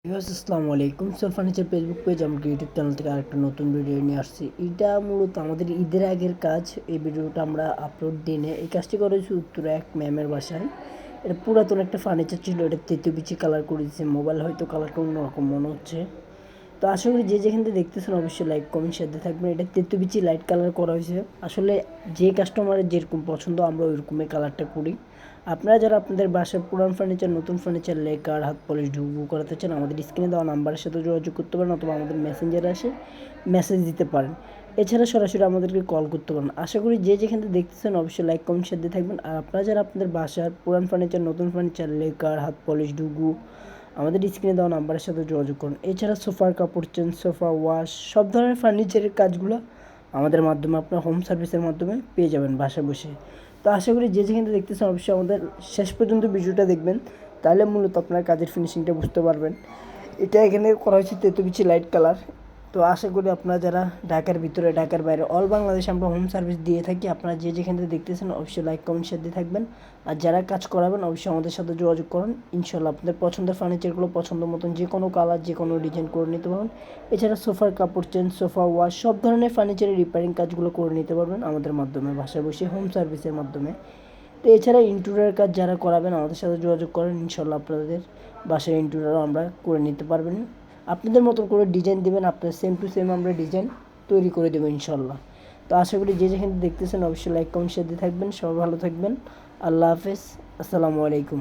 আসসালামু আলাইকুম। Furniture Facebook page আমাকে ইউটিউব চ্যানেল থেকে আরেকটা নতুন ভিডিও নিয়ে আসছি। এটা মূলত আমাদের ঈদের আগের কাজ। এই ভিডিওটা আমরা আপলোড দিনে এই কাজটি করেছি উত্তরা এক ম্যামের বাসায়। এটা পুরাতন একটা ফার্নিচার ছিল, এটা তেতো বিচি কালার করে দিয়েছে। মোবাইল হয়তো কালারটা অন্যরকম মনে হচ্ছে। তো আশা করি যে যেখান থেকে দেখতেছেন অবশ্যই লাইক কমেন্ট শেয়ার দিয়ে থাকবেন। এটা তেতো বিচি লাইট কালার করা হয়েছে। আসলে যে কাস্টমারের যেরকম পছন্দ আমরা ওইরকমই কালারটা করি। আপনারা যারা আপনাদের বাসার পুরান ফার্নিচার, নতুন ফার্নিচার, লেকার, হাত পলিশ, ঢুকবু করাতে চান আমাদের স্ক্রিনে দেওয়া নাম্বারের সাথে যোগাযোগ করতে পারেন, অথবা আমাদের মেসেঞ্জারে এসে মেসেজ দিতে পারেন। এছাড়া সরাসরি আমাদেরকে কল করতে পারেন। আশা করি যে যেখান থেকে দেখতেছেন অবশ্যই লাইক কমেন্ট শেয়ার দিয়ে থাকবেন। আর আপনারা যারা আপনাদের বাসার পুরান ফার্নিচার, নতুন ফার্নিচার, লেকার, হাত পলিশ, ঢুকবু আমাদের স্ক্রিনে দেওয়া নাম্বারের সাথে যোগাযোগ করুন। এছাড়া সোফার কাপড় চেঞ্জ, সোফা ওয়াশ, সব ধরনের ফার্নিচারের কাজগুলো আমাদের মাধ্যমে আপনার হোম সার্ভিসের মাধ্যমে পেয়ে যাবেন বাসায় বসে। তো আশা করি যে যেখানে দেখতেছেন অবশ্যই আমাদের শেষ পর্যন্ত ভিডিওটা দেখবেন, তাহলে মূলত আপনার কাজের ফিনিশিংটা বুঝতে পারবেন। এটা এখানে করা হয়েছে তেতুবিচি লাইট কালার। তো আশা করি আপনারা যারা ঢাকার ভিতরে, ঢাকার বাইরে, অল বাংলাদেশে আমরা হোম সার্ভিস দিয়ে থাকি। আপনারা যে যেখান থেকে দেখতেছেন অবশ্যই লাইক কমেন্ট শেয়ার দিয়ে থাকবেন। আর যারা কাজ করাবেন অবশ্যই আমাদের সাথে যোগাযোগ করুন। ইনশাল্লাহ আপনাদের পছন্দের ফার্নিচারগুলো পছন্দ মতন যে কোনো কালার, যে কোনো ডিজাইন করে নিতে পারবেন। এছাড়া সোফার কাপড় চেঞ্জ, সোফা ওয়াশ, সব ধরনের ফার্নিচারের রিপেয়ারিং কাজগুলো করে নিতে পারবেন আমাদের মাধ্যমে, বাসায় বসে হোম সার্ভিসের মাধ্যমে। তো এছাড়া ইন্টেরিয়র কাজ যারা করাবেন আমাদের সাথে যোগাযোগ করেন। ইনশাল্লাহ আপনাদের বাসায় ইন্টেরিয়রও আমরা করে নিতে পারবেন। আপনাদের মতন করে ডিজাইন দেবেন, আপনার সেম টু সেম আমরা ডিজাইন তৈরি করে দেবো ইনশাল্লাহ। তো আশা করি যে যেখানে দেখতেছেন অবশ্যই লাইক কমেন্ট শেয়ার দিয়ে থাকবেন। সবাই ভালো থাকবেন। আল্লাহ হাফেজ। আসসালামু আলাইকুম।